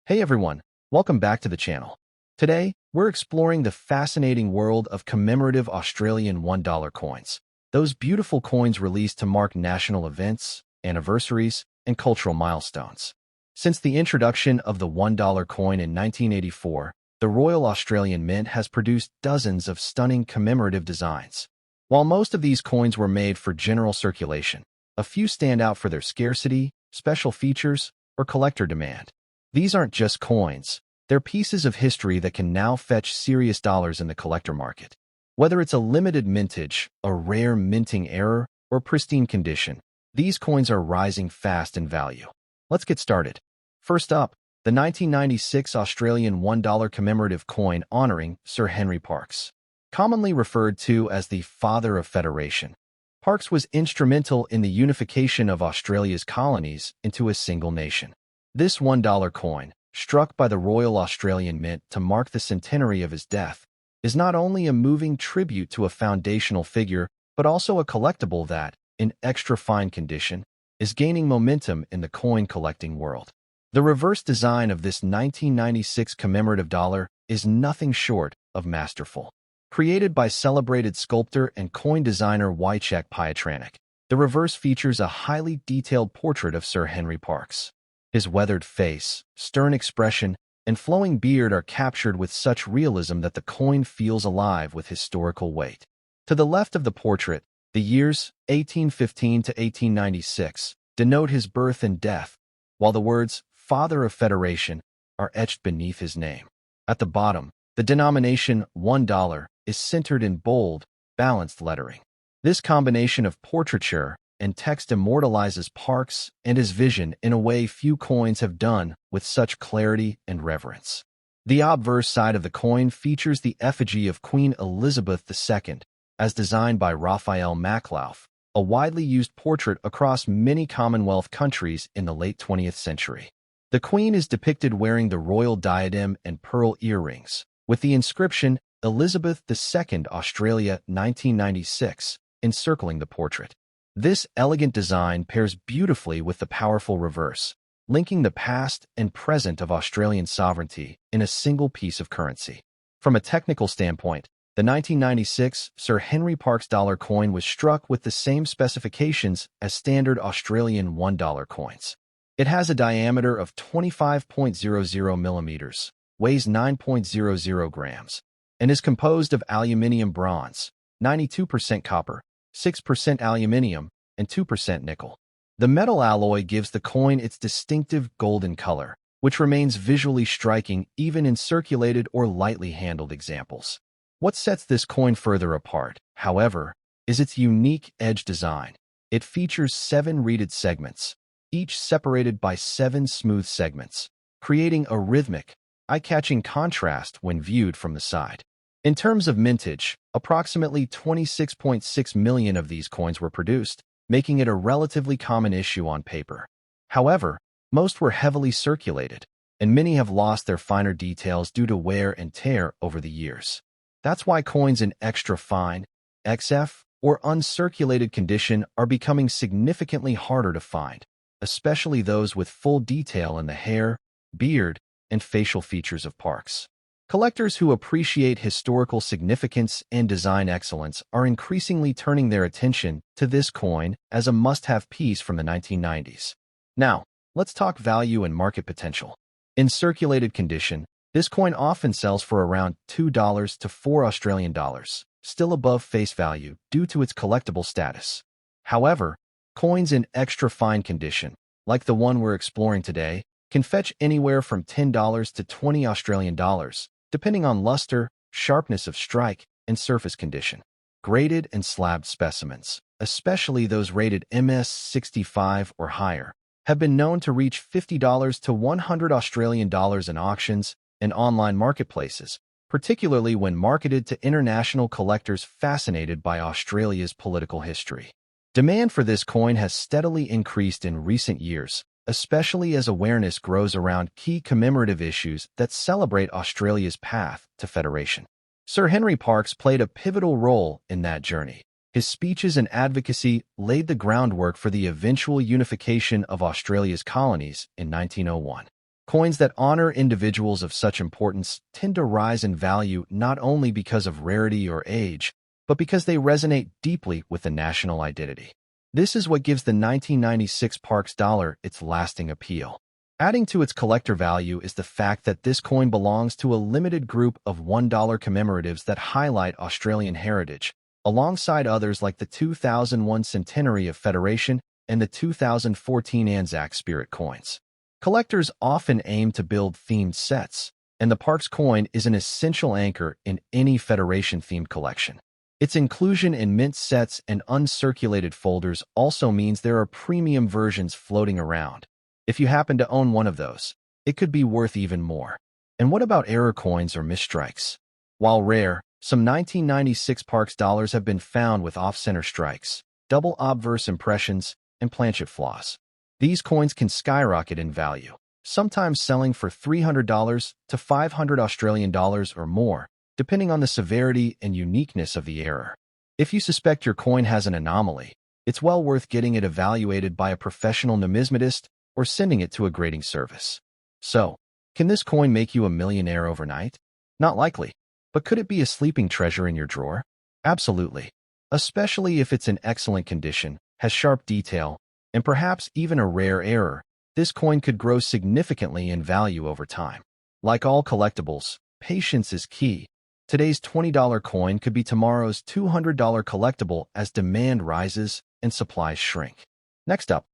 Hey everyone, welcome back to the channel. Today, we're exploring the fascinating world of commemorative Australian $1 coins. Those beautiful coins released to mark national events, anniversaries, and cultural milestones. Since the introduction of the $1 coin in 1984, the Royal Australian Mint has produced dozens of stunning commemorative designs. While most of these coins were made for general circulation, a few stand out for their scarcity, special features, or collector demand. These aren't just coins, they're pieces of history that can now fetch serious dollars in the collector market. Whether it's a limited mintage, a rare minting error, or pristine condition, these coins are rising fast in value. Let's get started. First up, the 1996 Australian $1 commemorative coin honoring Sir Henry Parkes. Commonly referred to as the Father of Federation, Parkes was instrumental in the unification of Australia's colonies into a single nation. This $1 coin, struck by the Royal Australian Mint to mark the centenary of his death, is not only a moving tribute to a foundational figure, but also a collectible that, in extra fine condition, is gaining momentum in the coin collecting world. The reverse design of this 1996 commemorative dollar is nothing short of masterful. Created by celebrated sculptor and coin designer Wojciech Pietranek, the reverse features a highly detailed portrait of Sir Henry Parkes. His weathered face, stern expression, and flowing beard are captured with such realism that the coin feels alive with historical weight. To the left of the portrait, the years 1815 to 1896 denote his birth and death, while the words Father of Federation are etched beneath his name. At the bottom, the denomination $1 is centered in bold, balanced lettering. This combination of portraiture and text immortalizes Parkes and his vision in a way few coins have done with such clarity and reverence. The obverse side of the coin features the effigy of Queen Elizabeth II, as designed by Raphael Maklauf, a widely used portrait across many Commonwealth countries in the late 20th century. The Queen is depicted wearing the royal diadem and pearl earrings, with the inscription Elizabeth II Australia 1996 encircling the portrait. This elegant design pairs beautifully with the powerful reverse, linking the past and present of Australian sovereignty in a single piece of currency. From a technical standpoint, the 1996 Sir Henry Parkes dollar coin was struck with the same specifications as standard Australian $1 coins. It has a diameter of 25.00 millimeters, weighs 9.00 grams, and is composed of aluminium bronze, 92% copper, 6% aluminium, and 2% nickel. The metal alloy gives the coin its distinctive golden color, which remains visually striking even in circulated or lightly handled examples. What sets this coin further apart, however, is its unique edge design. It features 7 reeded segments, each separated by 7 smooth segments, creating a rhythmic, eye-catching contrast when viewed from the side. In terms of mintage, approximately 26.6 million of these coins were produced, making it a relatively common issue on paper. However, most were heavily circulated, and many have lost their finer details due to wear and tear over the years. That's why coins in extra fine, XF, or uncirculated condition are becoming significantly harder to find, especially those with full detail in the hair, beard, and facial features of Parkes. Collectors who appreciate historical significance and design excellence are increasingly turning their attention to this coin as a must-have piece from the 1990s. Now, let's talk value and market potential. In circulated condition, this coin often sells for around $2 to $4 Australian dollars, still above face value due to its collectible status. However, coins in extra fine condition, like the one we're exploring today, can fetch anywhere from $10 to $20 Australian dollars, depending on luster, sharpness of strike, and surface condition. Graded and slabbed specimens, especially those rated MS65 or higher, have been known to reach $50 to $100 Australian dollars in auctions and online marketplaces, particularly when marketed to international collectors fascinated by Australia's political history. Demand for this coin has steadily increased in recent years, especially as awareness grows around key commemorative issues that celebrate Australia's path to federation. Sir Henry Parkes played a pivotal role in that journey. His speeches and advocacy laid the groundwork for the eventual unification of Australia's colonies in 1901. Coins that honor individuals of such importance tend to rise in value not only because of rarity or age, but because they resonate deeply with the national identity. This is what gives the 1996 Parks dollar its lasting appeal. Adding to its collector value is the fact that this coin belongs to a limited group of $1 commemoratives that highlight Australian heritage, alongside others like the 2001 Centenary of Federation and the 2014 Anzac Spirit coins. Collectors often aim to build themed sets, and the Parks coin is an essential anchor in any Federation-themed collection. Its inclusion in mint sets and uncirculated folders also means there are premium versions floating around. If you happen to own one of those, it could be worth even more. And what about error coins or misstrikes? While rare, some 1996 Parks dollars have been found with off-center strikes, double obverse impressions, and planchet flaws. These coins can skyrocket in value, sometimes selling for $300 to $500 Australian dollars or more, depending on the severity and uniqueness of the error. If you suspect your coin has an anomaly, it's well worth getting it evaluated by a professional numismatist or sending it to a grading service. So, can this coin make you a millionaire overnight? Not likely. But could it be a sleeping treasure in your drawer? Absolutely. Especially if it's in excellent condition, has sharp detail, and perhaps even a rare error, this coin could grow significantly in value over time. Like all collectibles, patience is key. Today's $20 coin could be tomorrow's $200 collectible as demand rises and supplies shrink. Next up,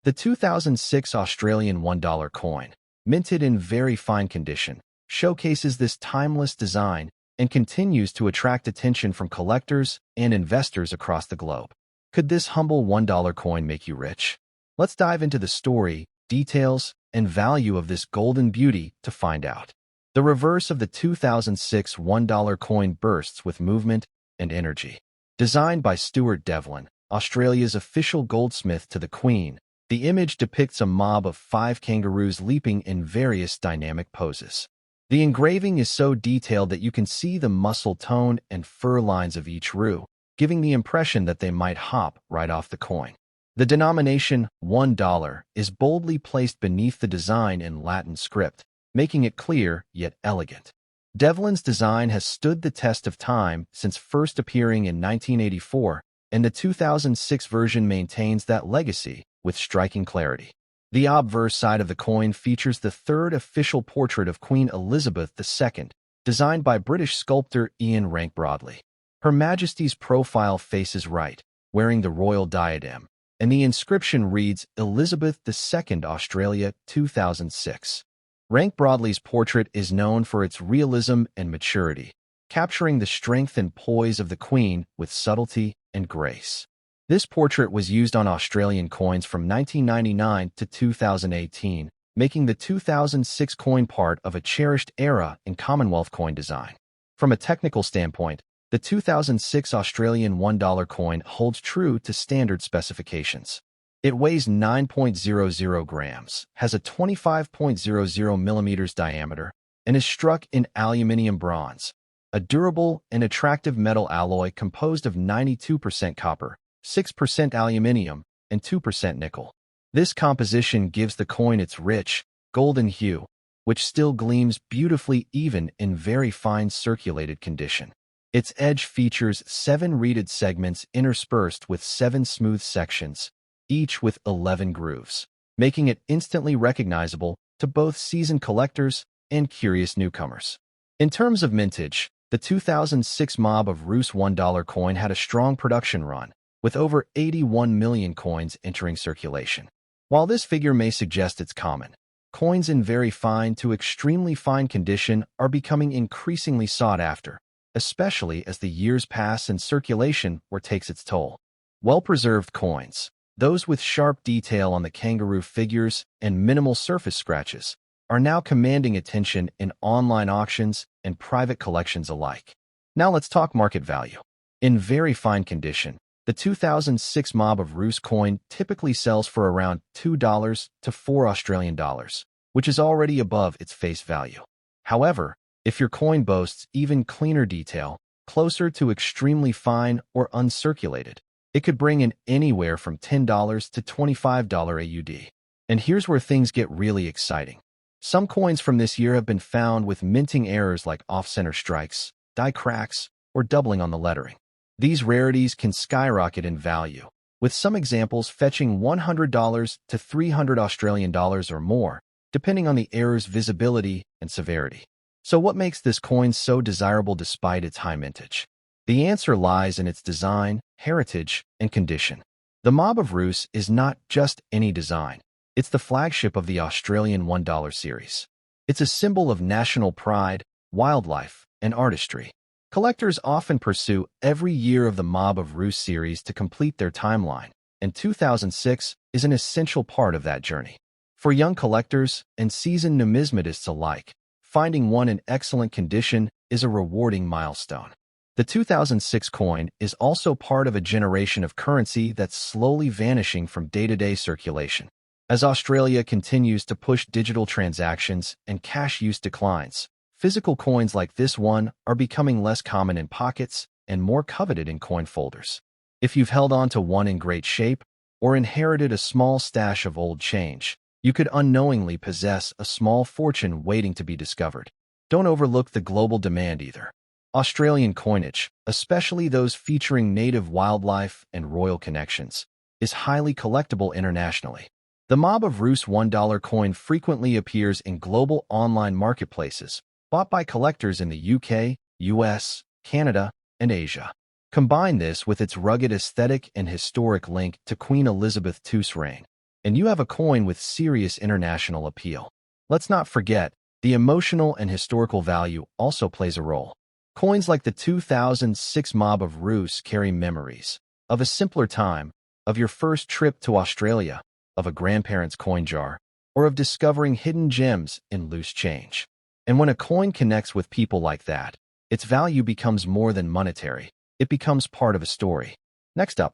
the 2006 Australian $1 coin, minted in very fine condition, showcases this timeless design and continues to attract attention from collectors and investors across the globe. Could this humble $1 coin make you rich? Let's dive into the story, details, and value of this golden beauty to find out. The reverse of the 2006 $1 coin bursts with movement and energy. Designed by Stuart Devlin, Australia's official goldsmith to the Queen, the image depicts a mob of 5 kangaroos leaping in various dynamic poses. The engraving is so detailed that you can see the muscle tone and fur lines of each roo, giving the impression that they might hop right off the coin. The denomination $1 is boldly placed beneath the design in Latin script, making it clear yet elegant. Devlin's design has stood the test of time since first appearing in 1984, and the 2006 version maintains that legacy with striking clarity. The obverse side of the coin features the third official portrait of Queen Elizabeth II, designed by British sculptor Ian Rank Broadley. Her Majesty's profile faces right, wearing the royal diadem, and the inscription reads Elizabeth II Australia 2006. Rank Broadley's portrait is known for its realism and maturity, capturing the strength and poise of the Queen with subtlety and grace. This portrait was used on Australian coins from 1999 to 2018, making the 2006 coin part of a cherished era in Commonwealth coin design. From a technical standpoint, the 2006 Australian $1 coin holds true to standard specifications. It weighs 9.00 grams, has a 25.00 millimeters diameter, and is struck in aluminium bronze, a durable and attractive metal alloy composed of 92% copper, 6% aluminium, and 2% nickel. This composition gives the coin its rich, golden hue, which still gleams beautifully even in very fine circulated condition. Its edge features 7 reeded segments interspersed with 7 smooth sections, each with 11 grooves, making it instantly recognizable to both seasoned collectors and curious newcomers. In terms of mintage, the 2006 Mob of Roos $1 coin had a strong production run, with over 81 million coins entering circulation. While this figure may suggest it's common, coins in very fine to extremely fine condition are becoming increasingly sought after, especially as the years pass and circulation takes its toll. Well-preserved coins, those with sharp detail on the kangaroo figures and minimal surface scratches, are now commanding attention in online auctions and private collections alike. Now let's talk market value. In very fine condition, the 2006 Mob of Roos coin typically sells for around $2 to $4 Australian dollars, which is already above its face value. However, if your coin boasts even cleaner detail, closer to extremely fine or uncirculated, it could bring in anywhere from $10 to $25 AUD. And here's where things get really exciting. Some coins from this year have been found with minting errors like off-center strikes, die cracks, or doubling on the lettering. These rarities can skyrocket in value, with some examples fetching $100 to $300 Australian dollars or more, depending on the error's visibility and severity. So what makes this coin so desirable despite its high mintage? The answer lies in its design, heritage, and condition. The Mob of Roos is not just any design. It's the flagship of the Australian $1 series. It's a symbol of national pride, wildlife, and artistry. Collectors often pursue every year of the Mob of Roos series to complete their timeline, and 2006 is an essential part of that journey. For young collectors and seasoned numismatists alike, finding one in excellent condition is a rewarding milestone. The 2006 coin is also part of a generation of currency that's slowly vanishing from day-to-day circulation. As Australia continues to push digital transactions and cash use declines, physical coins like this one are becoming less common in pockets and more coveted in coin folders. If you've held on to one in great shape or inherited a small stash of old change, you could unknowingly possess a small fortune waiting to be discovered. Don't overlook the global demand either. Australian coinage, especially those featuring native wildlife and royal connections, is highly collectible internationally. The Mob of Roos $1 coin frequently appears in global online marketplaces, bought by collectors in the UK, US, Canada, and Asia. Combine this with its rugged aesthetic and historic link to Queen Elizabeth II's reign, and you have a coin with serious international appeal. Let's not forget, the emotional and historical value also plays a role. Coins like the 2006 Mob of Roos carry memories of a simpler time, of your first trip to Australia, of a grandparent's coin jar, or of discovering hidden gems in loose change. And when a coin connects with people like that, its value becomes more than monetary. It becomes part of a story. Next up,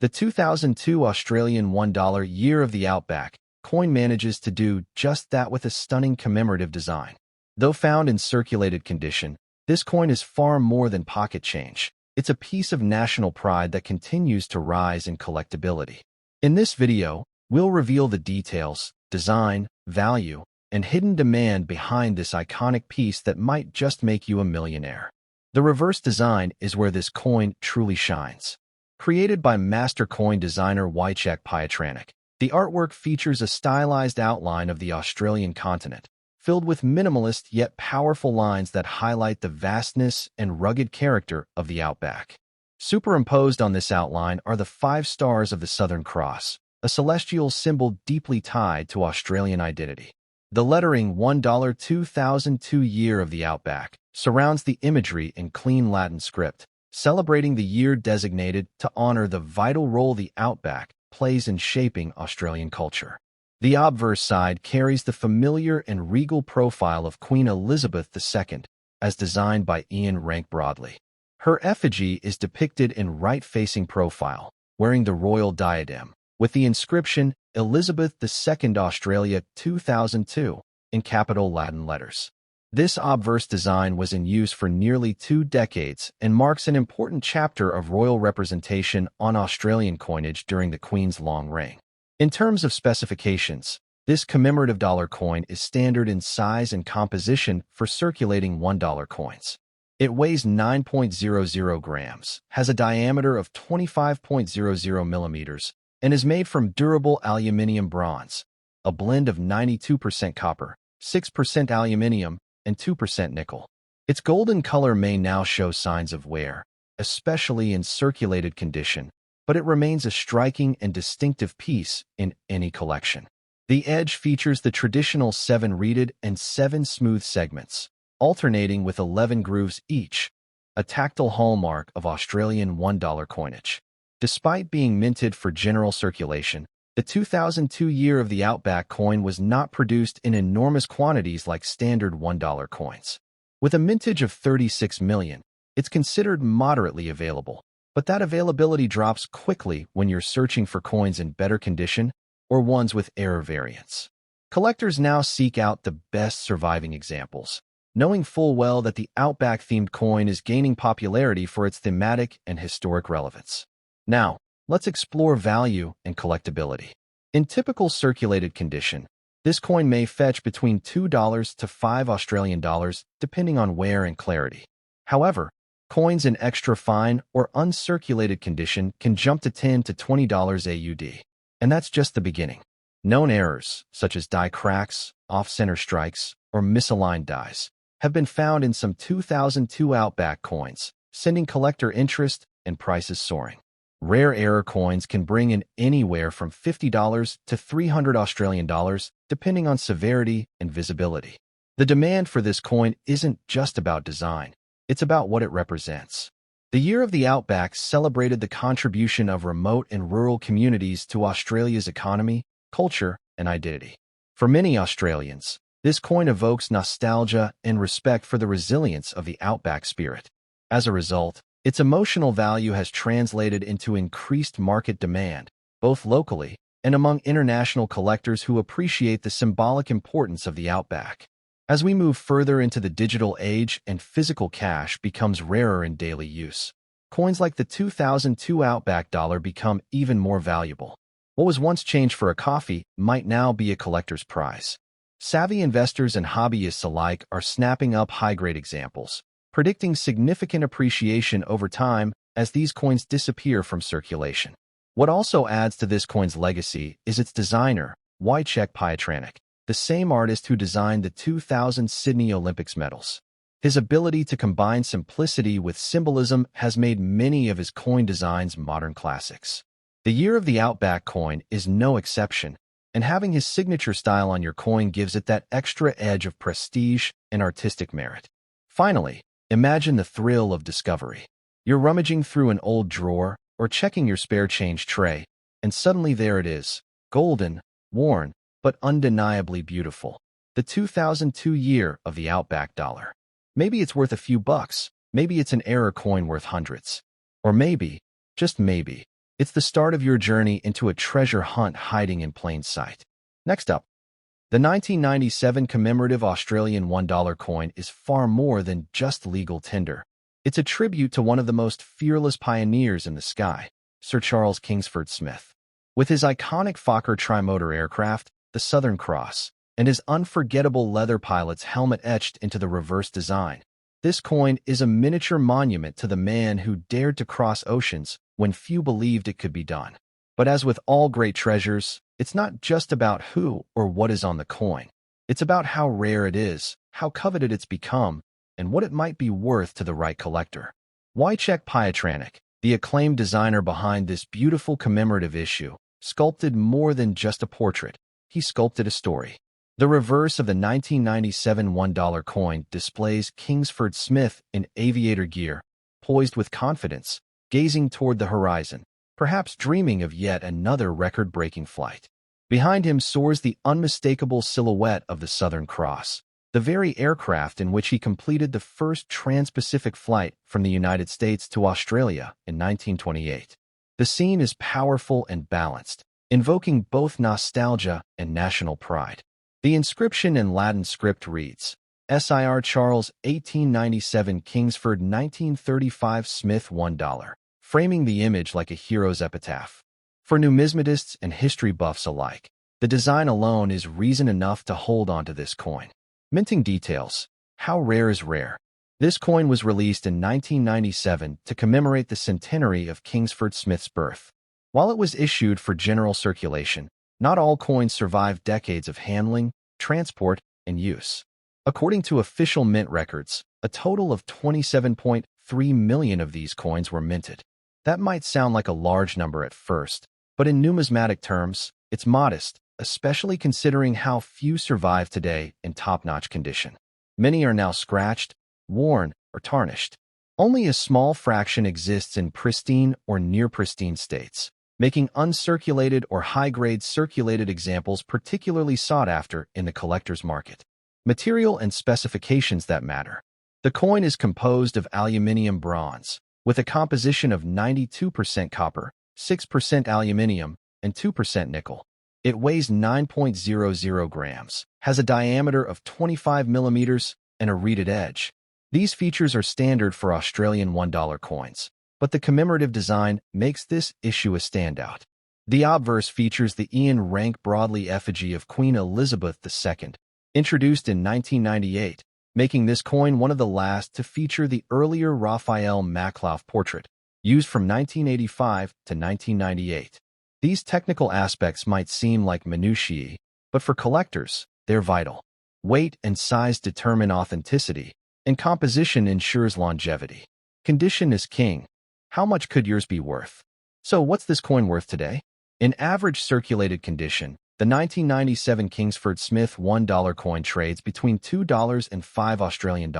the 2002 Australian $1 Year of the Outback coin manages to do just that with a stunning commemorative design. Though found in circulated condition, this coin is far more than pocket change. It's a piece of national pride that continues to rise in collectability. In this video, we'll reveal the details, design, value, and hidden demand behind this iconic piece that might just make you a millionaire. The reverse design is where this coin truly shines. Created by master coin designer Wojciech Pietranic, the artwork features a stylized outline of the Australian continent, filled with minimalist yet powerful lines that highlight the vastness and rugged character of the Outback. Superimposed on this outline are the 5 stars of the Southern Cross, a celestial symbol deeply tied to Australian identity. The lettering $1 2002 Year of the Outback surrounds the imagery in clean Latin script, celebrating the year designated to honor the vital role the Outback plays in shaping Australian culture. The obverse side carries the familiar and regal profile of Queen Elizabeth II, as designed by Ian Rank Broadley. Her effigy is depicted in right-facing profile, wearing the royal diadem, with the inscription Elizabeth II Australia 2002 in capital Latin letters. This obverse design was in use for nearly 2 decades and marks an important chapter of royal representation on Australian coinage during the Queen's long reign. In terms of specifications, this commemorative dollar coin is standard in size and composition for circulating $1 coins. It weighs 9.00 grams, has a diameter of 25.00 millimeters, and is made from durable aluminium bronze, a blend of 92% copper, 6% aluminium, and 2% nickel. Its golden color may now show signs of wear, especially in circulated condition, but it remains a striking and distinctive piece in any collection. The edge features the traditional 7 reeded and 7 smooth segments, alternating with 11 grooves each, a tactile hallmark of Australian $1 coinage. Despite being minted for general circulation, the 2002 Year of the Outback coin was not produced in enormous quantities like standard $1 coins. With a mintage of 36 million, it's considered moderately available, but that availability drops quickly when you're searching for coins in better condition or ones with error variants. Collectors now seek out the best surviving examples, knowing full well that the Outback-themed coin is gaining popularity for its thematic and historic relevance. Now, let's explore value and collectability. In typical circulated condition, This coin may fetch between $2 to $5 depending on wear and clarity. However, coins in extra fine or uncirculated condition can jump to $10 to $20 AUD. And that's just the beginning. Known errors, such as die cracks, off-center strikes, or misaligned dies, have been found in some 2002 Outback coins, sending collector interest and prices soaring. Rare error coins can bring in anywhere from $50 to $300 depending on severity and visibility. The demand for this coin isn't just about design, it's about what it represents. The Year of the Outback celebrated the contribution of remote and rural communities to Australia's economy, culture, and identity. For many Australians, this coin evokes nostalgia and respect for the resilience of the Outback spirit. As a result, its emotional value has translated into increased market demand, both locally and among international collectors who appreciate the symbolic importance of the Outback. As we move further into the digital age and physical cash becomes rarer in daily use, coins like the 2002 Outback dollar become even more valuable. What was once change for a coffee might now be a collector's prize. Savvy investors and hobbyists alike are snapping up high-grade examples, predicting significant appreciation over time as these coins disappear from circulation. What also adds to this coin's legacy is its designer, Wojciech Pietranic, the same artist who designed the 2000 Sydney Olympics medals. His ability to combine simplicity with symbolism has made many of his coin designs modern classics. The Year of the Outback coin is no exception, and having his signature style on your coin gives it that extra edge of prestige and artistic merit. Finally, imagine the thrill of discovery. You're rummaging through an old drawer or checking your spare change tray, and suddenly there it is, golden, worn, but undeniably beautiful. The 2002 Year of the Outback dollar. Maybe it's worth a few bucks, maybe it's an error coin worth hundreds. Or maybe, just maybe, it's the start of your journey into a treasure hunt hiding in plain sight. Next up, the 1997 Commemorative Australian $1 coin is far more than just legal tender. It's a tribute to one of the most fearless pioneers in the sky, Sir Charles Kingsford Smith. With his iconic Fokker trimotor aircraft, the Southern Cross, and his unforgettable leather pilot's helmet etched into the reverse design, this coin is a miniature monument to the man who dared to cross oceans when few believed it could be done. But as with all great treasures, it's not just about who or what is on the coin. It's about how rare it is, how coveted it's become, and what it might be worth to the right collector. Wojciech Pietranic, the acclaimed designer behind this beautiful commemorative issue, sculpted more than just a portrait. He sculpted a story. The reverse of the 1997 $1 coin displays Kingsford Smith in aviator gear, poised with confidence, gazing toward the horizon, perhaps dreaming of yet another record-breaking flight. Behind him soars the unmistakable silhouette of the Southern Cross, the very aircraft in which he completed the first trans-Pacific flight from the United States to Australia in 1928. The scene is powerful and balanced, invoking both nostalgia and national pride. The inscription in Latin script reads, Sir Charles 1897 Kingsford 1935 Smith $1, framing the image like a hero's epitaph. For numismatists and history buffs alike, the design alone is reason enough to hold onto this coin. Minting details. How rare is rare? This coin was released in 1997 to commemorate the centenary of Kingsford Smith's birth. While it was issued for general circulation, not all coins survived decades of handling, transport, and use. According to official mint records, a total of 27.3 million of these coins were minted. That might sound like a large number at first, but in numismatic terms, it's modest, especially considering how few survive today in top-notch condition. Many are now scratched, worn, or tarnished. Only a small fraction exists in pristine or near-pristine states, making uncirculated or high-grade circulated examples particularly sought after in the collector's market. Material and specifications that matter. The coin is composed of aluminium bronze, with a composition of 92% copper, 6% aluminium, and 2% nickel. It weighs 9.00 grams, has a diameter of 25 millimeters, and a reeded edge. These features are standard for Australian $1 coins, but the commemorative design makes this issue a standout. The obverse features the Ian Rank Broadley effigy of Queen Elizabeth II, introduced in 1998, making this coin one of the last to feature the earlier Raphael Makhlouf portrait, used from 1985 to 1998. These technical aspects might seem like minutiae, but for collectors, they're vital. Weight and size determine authenticity, and composition ensures longevity. Condition is king. How much could yours be worth? So what's this coin worth today? In average circulated condition, the 1997 Kingsford Smith $1 coin trades between $2 and $5 Australian.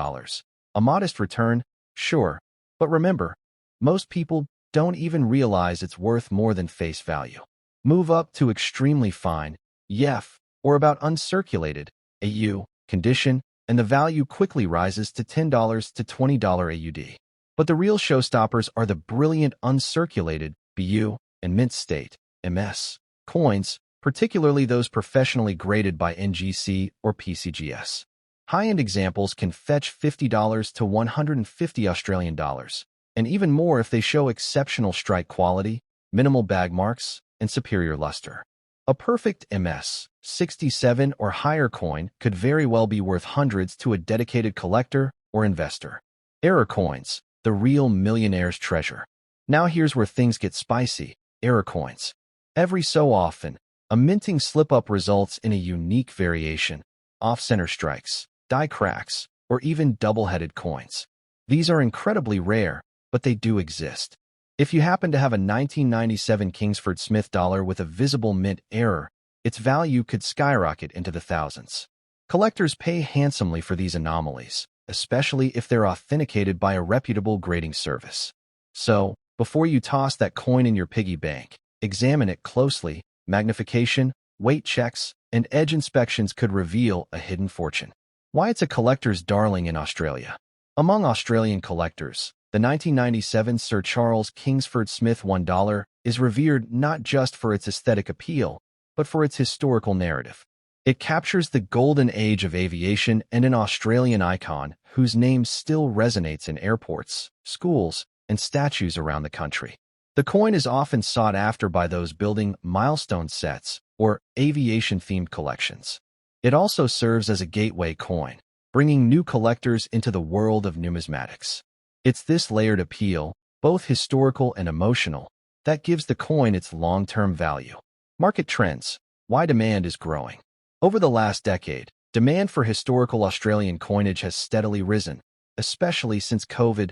A modest return, sure, but remember, most people don't even realize it's worth more than face value. Move up to extremely fine, YEF, or about uncirculated, AU, condition, and the value quickly rises to $10 to $20 AUD. But the real showstoppers are the brilliant uncirculated, BU, and mint state, MS, coins, particularly those professionally graded by NGC or PCGS. High-end examples can fetch $50 to $150 Australian, and even more if they show exceptional strike quality, minimal bag marks, and superior luster. A perfect MS 67 or higher coin could very well be worth hundreds to a dedicated collector or investor. Error coins, the real millionaire's treasure. Now here's where things get spicy. Error coins. Every so often, a minting slip-up results in a unique variation, off-center strikes, die cracks, or even double-headed coins. These are incredibly rare, but they do exist. If you happen to have a 1997 Kingsford Smith dollar with a visible mint error, its value could skyrocket into the thousands. Collectors pay handsomely for these anomalies, especially if they're authenticated by a reputable grading service. So, before you toss that coin in your piggy bank, examine it closely. Magnification, weight checks, and edge inspections could reveal a hidden fortune. Why it's a collector's darling in Australia. Among Australian collectors, the 1997 Sir Charles Kingsford Smith $1 is revered not just for its aesthetic appeal, but for its historical narrative. It captures the golden age of aviation and an Australian icon whose name still resonates in airports, schools, and statues around the country. The coin is often sought after by those building milestone sets or aviation-themed collections. It also serves as a gateway coin, bringing new collectors into the world of numismatics. It's this layered appeal, both historical and emotional, that gives the coin its long-term value. Market trends. Why demand is growing. Over the last decade, demand for historical Australian coinage has steadily risen, especially since COVID-19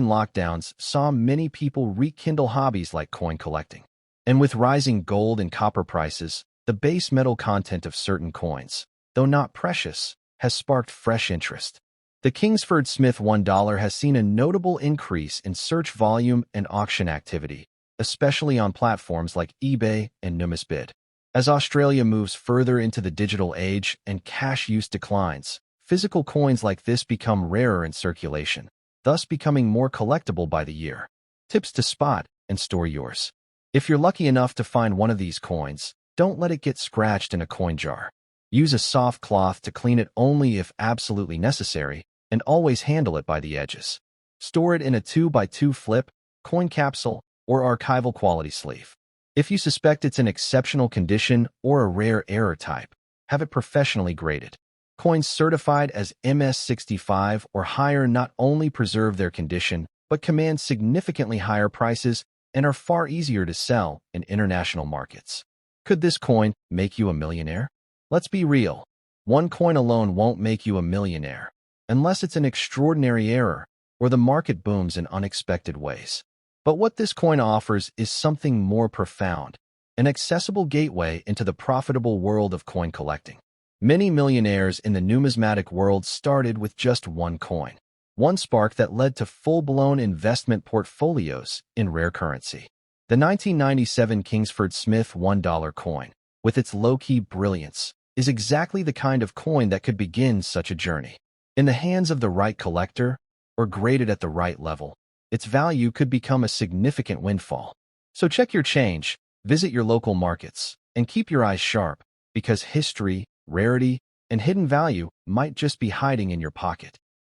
lockdowns saw many people rekindle hobbies like coin collecting. And with rising gold and copper prices, the base metal content of certain coins, though not precious, has sparked fresh interest. The Kingsford Smith $1 has seen a notable increase in search volume and auction activity, especially on platforms like eBay and Numisbid. As Australia moves further into the digital age and cash use declines, physical coins like this become rarer in circulation, thus becoming more collectible by the year. Tips to spot and store yours. If you're lucky enough to find one of these coins, don't let it get scratched in a coin jar. Use a soft cloth to clean it only if absolutely necessary, and always handle it by the edges. Store it in a 2x2 flip, coin capsule, or archival quality sleeve. If you suspect it's in exceptional condition or a rare error type, have it professionally graded. Coins certified as MS65 or higher not only preserve their condition, but command significantly higher prices and are far easier to sell in international markets. Could this coin make you a millionaire? Let's be real. One coin alone won't make you a millionaire, unless it's an extraordinary error or the market booms in unexpected ways. But what this coin offers is something more profound, an accessible gateway into the profitable world of coin collecting. Many millionaires in the numismatic world started with just one coin, one spark that led to full-blown investment portfolios in rare currency. The 1997 Kingsford Smith $1 coin, with its low-key brilliance, is exactly the kind of coin that could begin such a journey. In the hands of the right collector, or graded at the right level, its value could become a significant windfall. So check your change, visit your local markets, and keep your eyes sharp, because history, rarity, and hidden value might just be hiding in your pocket.